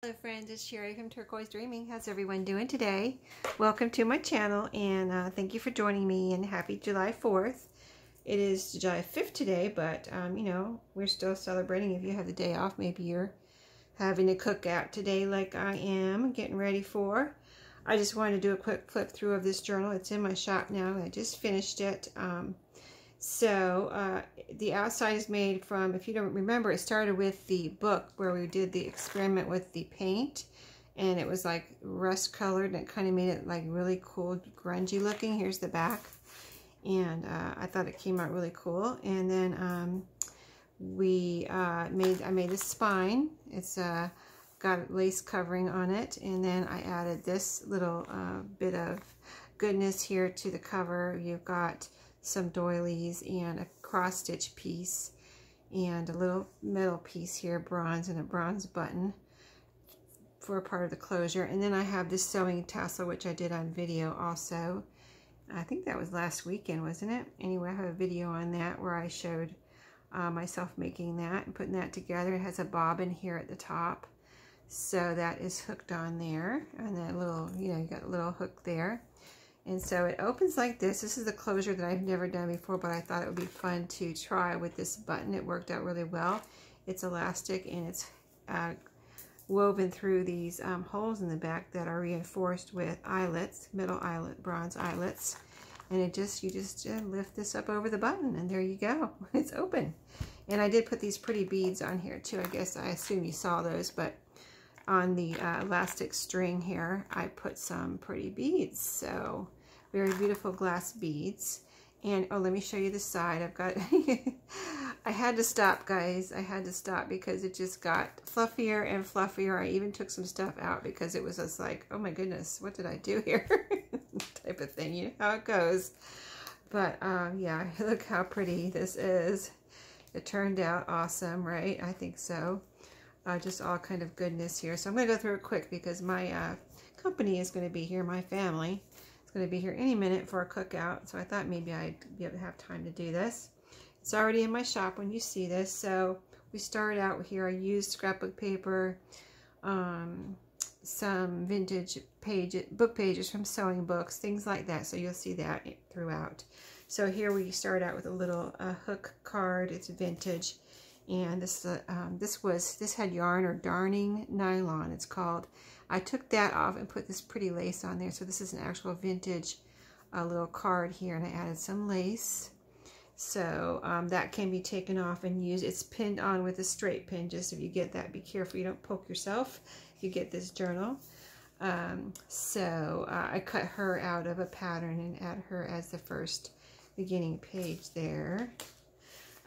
Hello friends, it's Sherry from Turquoise Dreaming. How's everyone doing today? Welcome to my channel and thank you for joining me and happy July 4th. It is July 5th today, but you know, we're still celebrating. If you have the day off, maybe you're having a cookout today like I am getting ready for. I just wanted to do a quick flip through of this journal. It's in my shop now. I just finished it. The outside is made from, if you don't remember, it started with the book where we did the experiment with the paint, and it was like rust colored, and it kind of made it like really cool, grungy looking. Here's the back, and I thought it came out really cool. And then I made a spine. It's got a lace covering on it, and then I added this little bit of goodness here to the cover. You've got some doilies and a cross stitch piece and a little metal piece here, bronze, and a bronze button for a part of the closure. And then I have this sewing tassel, which I did on video also. I think that was last weekend, wasn't it? Anyway, I have a video on that where I showed myself making that and putting that together. It has a bobbin here at the top, so that is hooked on there, and that little, you know, you got a little hook there. And so it opens like this. This is the closure that I've never done before, but I thought it would be fun to try with this button. It worked out really well. It's elastic, and it's woven through these holes in the back that are reinforced with eyelets, metal eyelet, bronze eyelets. And you just lift this up over the button, and there you go. It's open. And I did put these pretty beads on here too. I assume you saw those, but on the elastic string here, I put some pretty beads. So very beautiful glass beads. And oh, let me show you the side. I've got I had to stop, guys. I had to stop because it just got fluffier and fluffier. I even took some stuff out because it was just like, oh my goodness, what did I do here? Type of thing, you know how it goes. But yeah, look how pretty this is. It turned out awesome, right? I think so. Just all kind of goodness here. So I'm going to go through it quick because my company is going to be here, my family. It's going to be here any minute for a cookout, so I thought maybe I'd be able to have time to do this. It's already in my shop when you see this. So we started out here. I used scrapbook paper, some vintage book pages from sewing books, things like that. So you'll see that throughout. So here we start out with a little hook card. It's vintage. And this had yarn or darning nylon, it's called. I took that off and put this pretty lace on there. So this is an actual vintage little card here, and I added some lace. So that can be taken off and used. It's pinned on with a straight pin. Just if you get that, be careful you don't poke yourself if you get this journal. I cut her out of a pattern and add her as the first beginning page there.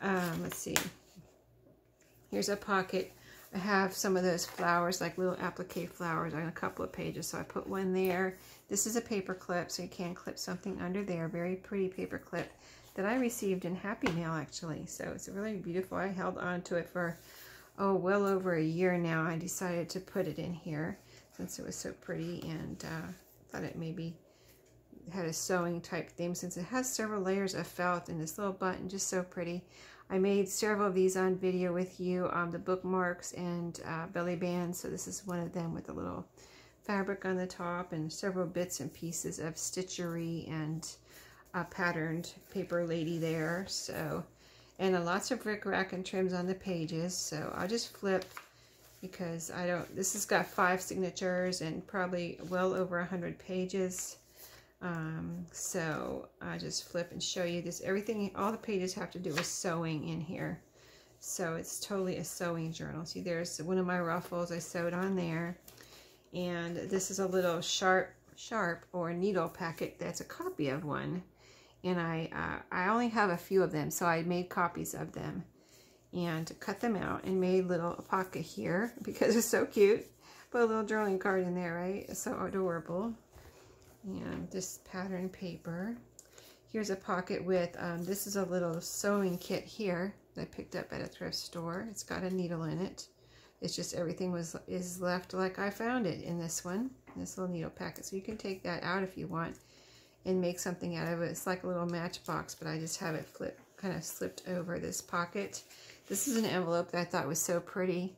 Let's see. Here's a pocket. I have some of those flowers, like little applique flowers on a couple of pages, so I put one there. This is a paper clip, so you can clip something under there. Very pretty paper clip that I received in Happy Mail, actually. So it's really beautiful. I held on to it for, oh, well over a year now. I decided to put it in here since it was so pretty, and thought it maybe had a sewing type theme since it has several layers of felt, and this little button, just so pretty. I made several of these on video with you, the bookmarks and belly bands. So this is one of them with a little fabric on the top and several bits and pieces of stitchery and a patterned paper lady there. So, and lots of rickrack and trims on the pages. So I'll just flip because this has got 5 signatures and probably well over 100 pages. So I just flip and show you this. Everything, all the pages have to do with sewing in here. So it's totally a sewing journal. See, there's one of my ruffles I sewed on there. And this is a little sharp or needle packet that's a copy of one. And I only have a few of them, so I made copies of them and cut them out and made a pocket here because it's so cute. Put a little journaling card in there, right? It's so adorable. And this pattern paper. Here's a pocket with, this is a little sewing kit here that I picked up at a thrift store. It's got a needle in it. It's just everything is left like I found it in this one, this little needle packet. So you can take that out if you want and make something out of it. It's like a little matchbox, but I just have it kind of slipped over this pocket. This is an envelope that I thought was so pretty.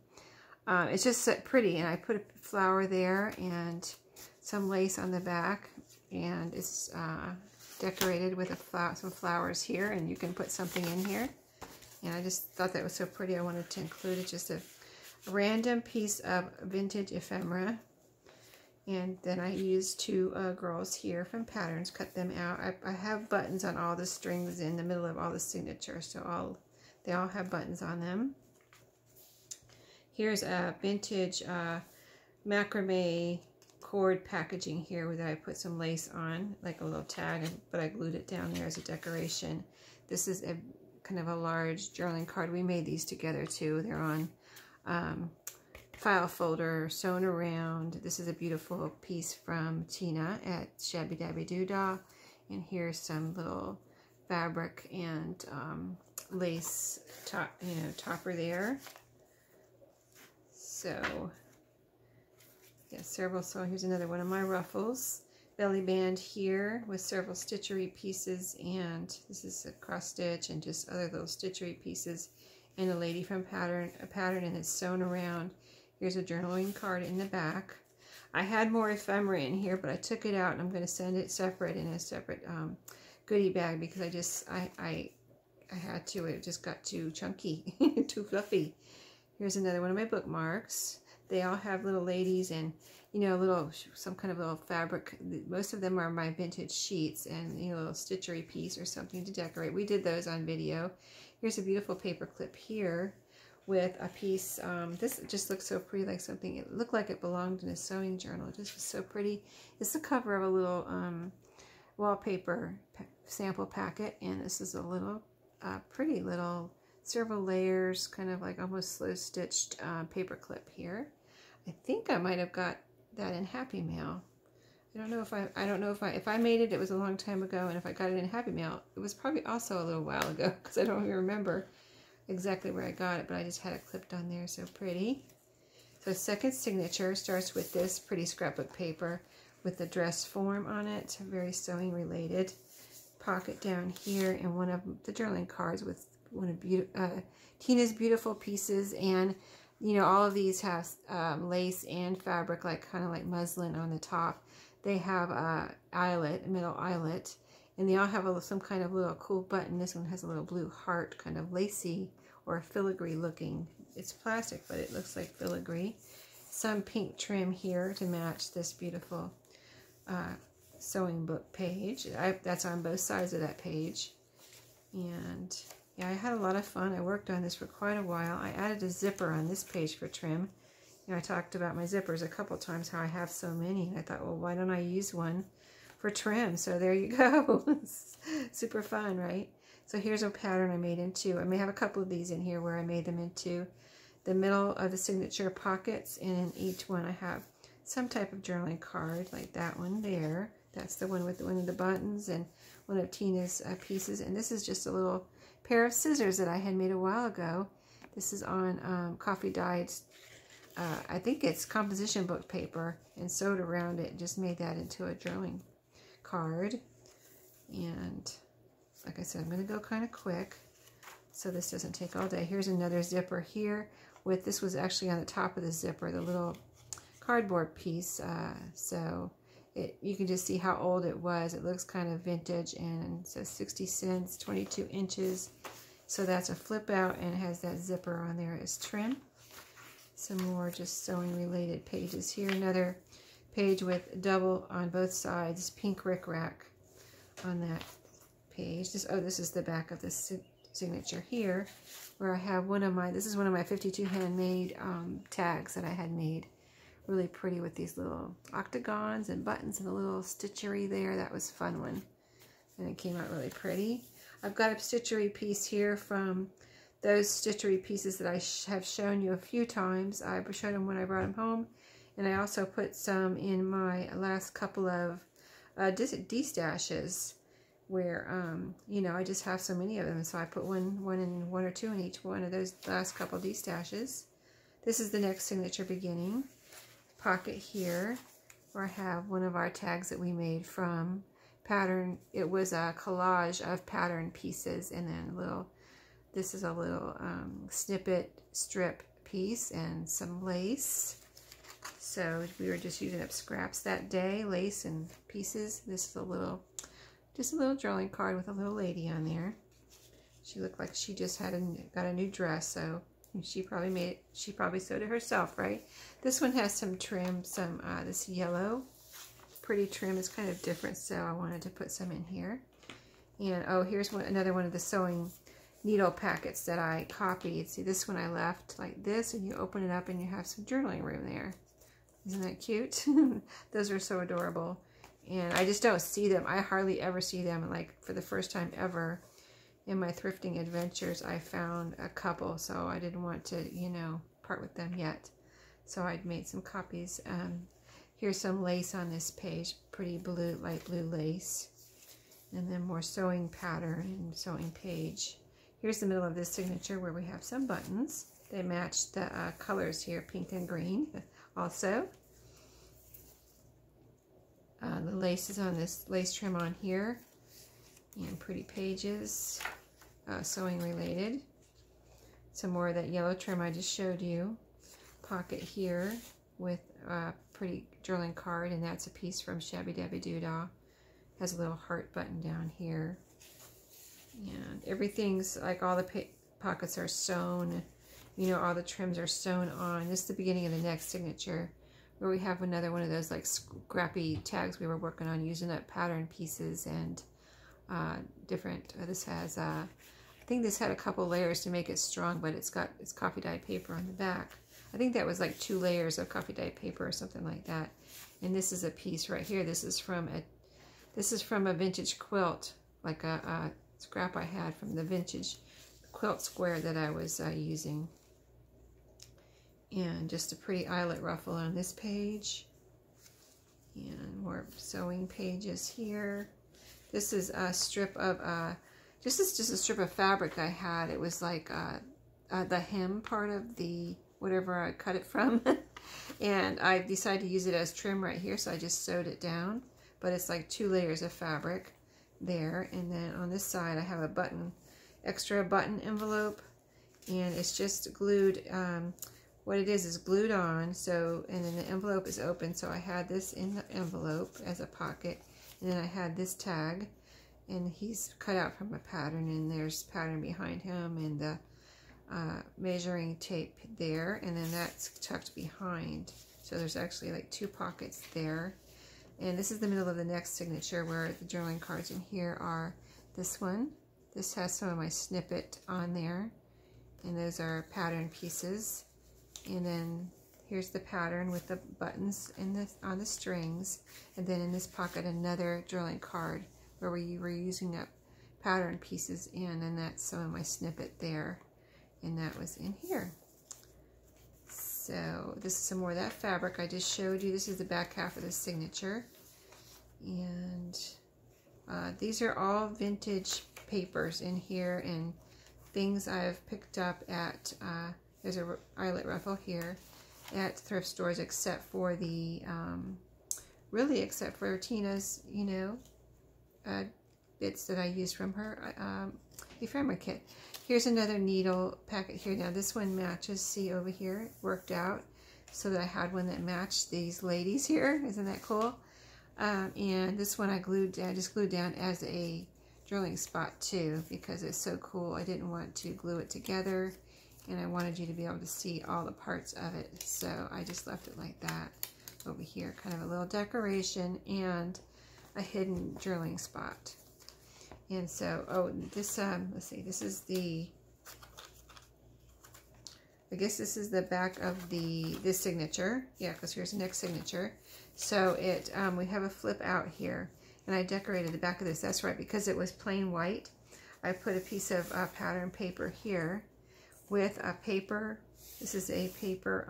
It's just so pretty, and I put a flower there and some lace on the back, and it's decorated with some flowers here, and you can put something in here. And I just thought that was so pretty, I wanted to include it. Just a random piece of vintage ephemera. And then I used two girls here from Patterns, cut them out. I have buttons on all the strings in the middle of all the signatures, so they all have buttons on them. Here's a vintage macrame cord packaging here that I put some lace on, like a little tag, but I glued it down there as a decoration. This is a kind of a large journaling card. We made these together too. They're on file folder, sewn around. This is a beautiful piece from Tina at ShabbyDabbyDooDah. And here's some little fabric and lace topper there. So yeah, several. So here's another one of my ruffles. Belly band here with several stitchery pieces, and this is a cross stitch and just other little stitchery pieces, and a lady from a pattern, and it's sewn around. Here's a journaling card in the back. I had more ephemera in here, but I took it out, and I'm going to send it separate in a separate goodie bag because I had to. It just got too chunky, too fluffy. Here's another one of my bookmarks. They all have little ladies and, you know, some kind of little fabric. Most of them are my vintage sheets and, you know, a little stitchery piece or something to decorate. We did those on video. Here's a beautiful paper clip here with a piece. This just looks so pretty, like something. It looked like it belonged in a sewing journal. It just was so pretty. It's the cover of a little wallpaper sample packet, and this is a little pretty little several layers, kind of like almost slow stitched paper clip here. I think I might have got that in Happy Mail. I don't know if I made it, it was a long time ago, and if I got it in Happy Mail, it was probably also a little while ago because I don't even remember exactly where I got it, but I just had it clipped on there. So pretty. So second signature starts with this pretty scrapbook paper with the dress form on it, very sewing related. Pocket down here, and one of the journaling cards with one of Tina's beautiful pieces, and you know, all of these have lace and fabric, like kind of like muslin on the top. They have a middle eyelet, and they all have some kind of little cool button. This one has a little blue heart, kind of lacy or filigree looking. It's plastic, but it looks like filigree. Some pink trim here to match this beautiful sewing book page. That's on both sides of that page. And yeah, I had a lot of fun. I worked on this for quite a while. I added a zipper on this page for trim. You know, I talked about my zippers a couple times, how I have so many. And I thought, well, why don't I use one for trim? So there you go. Super fun, right? So here's a pattern I made into. I may have a couple of these in here where I made them into the middle of the signature pockets. And in each one I have some type of journaling card, like that one there. That's the one with one of the buttons and one of Tina's pieces. And this is just a little pair of scissors that I had made a while ago. This is on coffee dyed, I think it's composition book paper, and sewed around it and just made that into a journaling card. And like I said, I'm going to go kind of quick so this doesn't take all day. Here's another zipper here with, this was actually on the top of the zipper, the little cardboard piece. You can just see how old it was. It looks kind of vintage, and it says 60 cents, 22 inches. So that's a flip out, and it has that zipper on there as trim. Some more just sewing related pages here. Another page with double on both sides, pink rickrack on that page. This is the back of the signature here, where I have this is one of my 52 handmade tags that I had made. Really pretty with these little octagons and buttons and a little stitchery there. That was a fun one. And it came out really pretty. I've got a stitchery piece here from those stitchery pieces that I have shown you a few times. I showed them when I brought them home. And I also put some in my last couple of de-stashes where, you know, I just have so many of them. So I put one or two in each one of those last couple de-stashes. This is the next signature beginning. Pocket here where I have one of our tags that we made from pattern. It was a collage of pattern pieces, and then this is a little snippet strip piece and some lace. So we were just using up scraps that day, lace and pieces. This is just a little drawing card with a little lady on there. She looked like she just got a new dress, so she probably sewed it herself, right? This one has some trim, this yellow pretty trim is kind of different, so I wanted to put some in here. And oh, here's another one of the sewing needle packets that I copied. See, this one I left like this, and you open it up and you have some journaling room there. Isn't that cute? Those are so adorable. And I just don't see them. I hardly ever see them. Like, for the first time ever in my thrifting adventures, I found a couple, so I didn't want to, you know, part with them yet. So I'd made some copies. Here's some lace on this page, pretty blue, light blue lace. And then more sewing pattern and sewing page. Here's the middle of this signature where we have some buttons. They match the colors here, pink and green also. The lace is on this lace trim on here. And pretty pages, sewing related. Some more of that yellow trim I just showed you. Pocket here with a pretty journaling card, and that's a piece from ShabbyDabbyDooDah. Has a little heart button down here. And everything's like, all the pockets are sewn. You know, all the trims are sewn on. This is the beginning of the next signature, where we have another one of those like scrappy tags we were working on, using up pattern pieces and different. This has, I think this had a couple layers to make it strong, but it's coffee dyed paper on the back. I think that was like 2 layers of coffee dyed paper or something like that. And this is a piece right here. This is from a vintage quilt, like a scrap I had from the vintage quilt square that I was using. And just a pretty eyelet ruffle on this page. And more sewing pages here. This is a strip of, this is just a strip of fabric I had. It was like the hem part of the, whatever I cut it from. And I decided to use it as trim right here, so I just sewed it down. But it's like 2 layers of fabric there. And then on this side I have a extra button envelope, and it's just glued. What it is glued on, so, and then the envelope is open, so I had this in the envelope as a pocket, and then I had this tag, and he's cut out from a pattern, and there's pattern behind him, and the measuring tape there, and then that's tucked behind, so there's actually like 2 pockets there. And this is the middle of the next signature, where the journaling cards in here are this one. This has some of my snippet on there, and those are pattern pieces. And then here's the pattern with the buttons on the strings. And then in this pocket, another journaling card where we were using up pattern pieces in, and that's some of my snippet there. And that was in here. So this is some more of that fabric I just showed you. This is the back half of the signature. And these are all vintage papers in here, and things I've picked up at, there's a eyelet ruffle here, at thrift stores, except for the, really except for Tina's, you know, bits that I used from her ephemera kit. Here's another needle packet here. Now this one matches, see over here, worked out so that I had one that matched these ladies here. Isn't that cool? And this one I just glued down as a drilling spot too, because it's so cool. I didn't want to glue it together, and I wanted you to be able to see all the parts of it, so I just left it like that over here, kind of a little decoration and a hidden drilling spot. And so, oh, this, let's see, this is the, I guess this is the back of this signature. Yeah, because here's the next signature. So we have a flip out here, and I decorated the back of this. That's right, because it was plain white. I put a piece of pattern paper here with a paper. This is a paper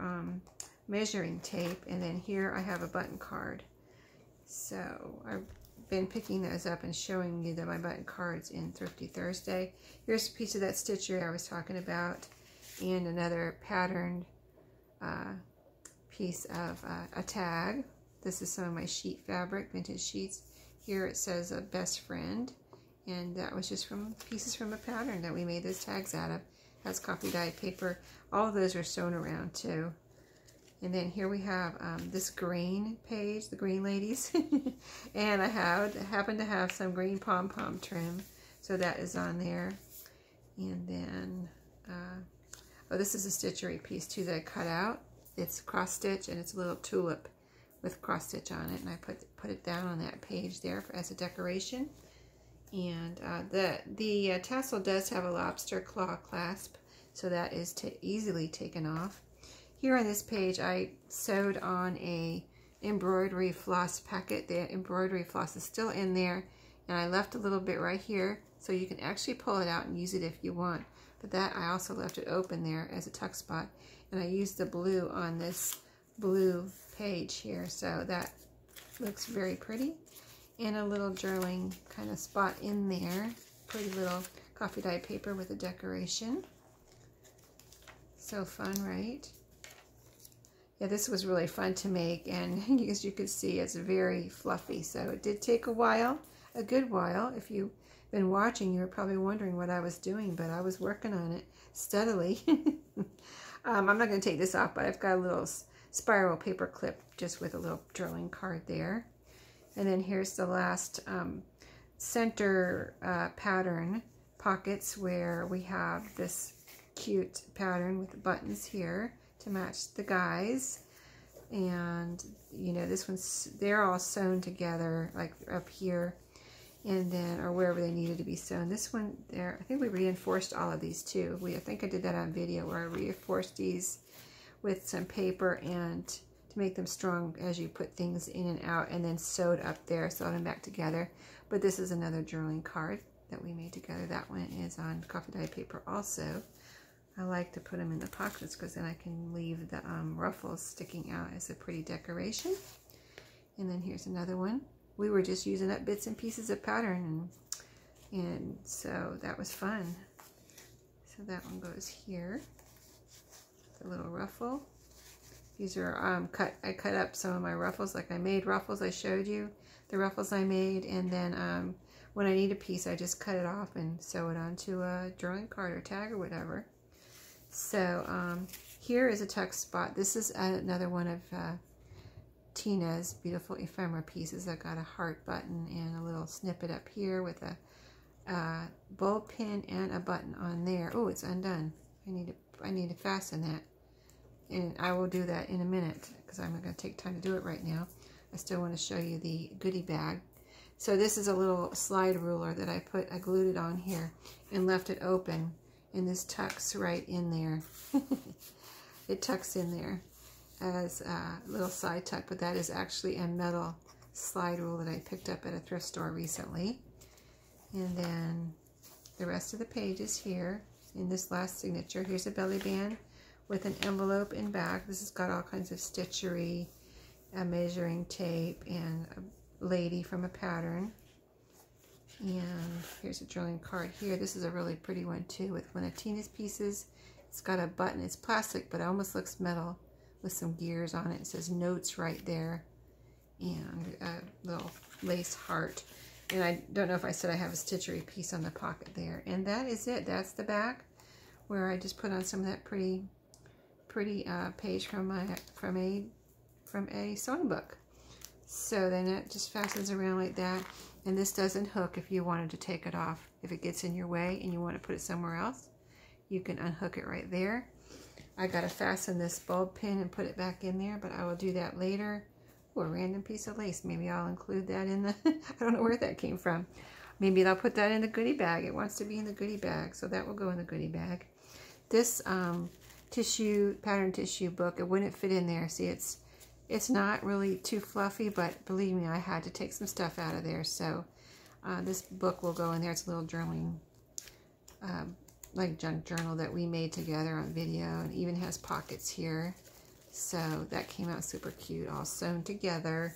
measuring tape, and then here I have a button card. So I've been picking those up and showing you my button cards in Thrifty Thursday. Here's a piece of that stitchery I was talking about, and another patterned piece of a tag. This is some of my sheet fabric, vintage sheets. Here it says a best friend, and that was just from pieces from a pattern that we made those tags out of. has coffee dyed paper. All of those are sewn around too. And then here we have this green page, the green ladies. And I happen to have some green pom-pom trim, so that is on there. And then, oh, this is a stitchery piece too that I cut out. It's cross stitch, and it's a little tulip with cross stitch on it. And I put it down on that page there as a decoration. And the tassel does have a lobster claw clasp, so that is easily taken off. Here on this page, I sewed on a embroidery floss packet. The embroidery floss is still in there, and I left a little bit right here, so you can actually pull it out and use it if you want. But that, I also left it open there as a tuck spot, and I used the blue on this blue page here, so that looks very pretty. And a little journaling kind of spot in there. Pretty little coffee dyed paper with a decoration. So fun, right? Yeah, this was really fun to make, and as you can see, it's very fluffy. So it did take a while, a good while. If you've been watching, you were probably wondering what I was doing, but I was working on it steadily. I'm not going to take this off, but I've got a little spiral paper clip just with a little drilling card there. And then here's the last center pattern pockets, where we have this cute pattern with the buttons here to match the guys. And you know, this one's, they're all sewn together like up here, and then, or wherever they needed to be sewn. This one there, I think we reinforced all of these too. I think I did that on video, where I reinforced these with some paper and to make them strong as you put things in and out, and then sewed up there, sewed them back together. But this is another journaling card that we made together. That one is on coffee dyed paper also. I like to put them in the pockets because then I can leave the ruffles sticking out as a pretty decoration. And then here's another one. We were just using up bits and pieces of pattern, and so that was fun. So that one goes here. The little ruffle. These are I cut up some of my ruffles, like I made ruffles. I showed you the ruffles I made, and then when I need a piece, I just cut it off and sew it onto a drawing card or tag or whatever. So here is a tuck spot. This is another one of Tina's beautiful ephemera pieces. I've got a heart button and a little snippet up here with a bulb pin and a button on there. Oh, it's undone. I need to fasten that, and I will do that in a minute because I'm not going to take time to do it right now. I still want to show you the goodie bag. So this is a little slide ruler that I glued it on here and left it open. And this tucks right in there. It tucks in there as a little side tuck, but that is actually a metal slide rule that I picked up at a thrift store recently. And then the rest of the page is here in this last signature. Here's a belly band with an envelope in back. This has got all kinds of stitchery, a measuring tape, and a lady from a pattern. And here's a drawing card here. This is a really pretty one too, with one of Tina's pieces. It's got a button. It's plastic, but it almost looks metal with some gears on it. It says notes right there, and a little lace heart. And I don't know if I said I have a stitchery piece on the pocket there. And that is it. That's the back, where I just put on some of that pretty page from a sewing book. So then it just fastens around like that. And this doesn't hook if you wanted to take it off. If it gets in your way and you want to put it somewhere else, you can unhook it right there. I got to fasten this bulb pin and put it back in there, but I will do that later. Oh, a random piece of lace. Maybe I'll include that in the, I don't know where that came from. Maybe I'll put that in the goodie bag. It wants to be in the goodie bag, so that will go in the goodie bag. This pattern tissue book, it wouldn't fit in there. See, it's not really too fluffy, but believe me, I had to take some stuff out of there. So this book will go in there. It's a little journaling, like junk journal that we made together on video, and even has pockets here. So that came out super cute, all sewn together.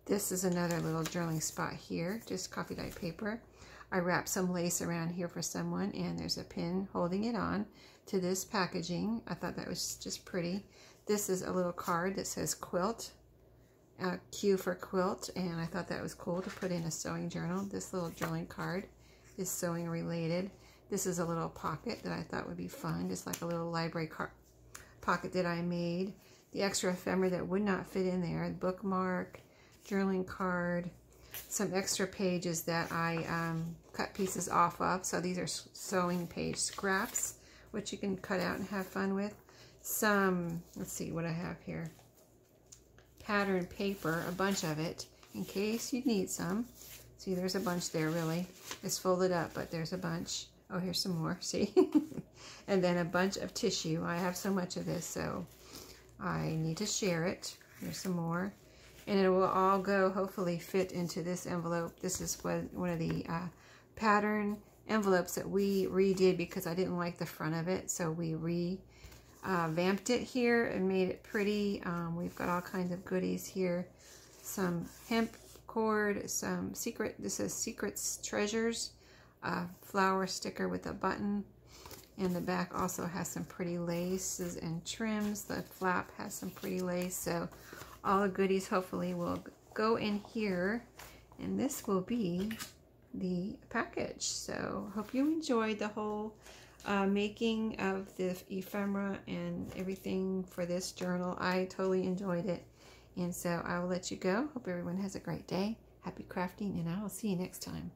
This is another little journaling spot here, just coffee dyed paper. I wrapped some lace around here for someone, and there's a pin holding it on to this packaging. I thought that was just pretty. This is a little card that says quilt, Q for quilt, and I thought that was cool to put in a sewing journal. This little journaling card is sewing related. This is a little pocket that I thought would be fun, just like a little library pocket that I made. The extra ephemera that would not fit in there, bookmark, journaling card, some extra pages that I cut pieces off of. So these are sewing page scraps, which you can cut out and have fun with. Some, let's see what I have here. Pattern paper, a bunch of it, in case you need some. See, there's a bunch there, really. It's folded up, but there's a bunch. Oh, here's some more, see? And then a bunch of tissue. I have so much of this, so I need to share it. Here's some more. And it will all go, hopefully, fit into this envelope. This is one of the pattern envelopes that we redid because I didn't like the front of it. So we revamped it here and made it pretty. We've got all kinds of goodies here. Some hemp cord, some this is Secrets Treasures, flower sticker with a button. And the back also has some pretty laces and trims. The flap has some pretty lace. So all the goodies hopefully will go in here. And this will be the package. So hope you enjoyed the whole making of the ephemera and everything for this journal. I totally enjoyed it. And so I will let you go. Hope everyone has a great day. Happy crafting, and I will see you next time.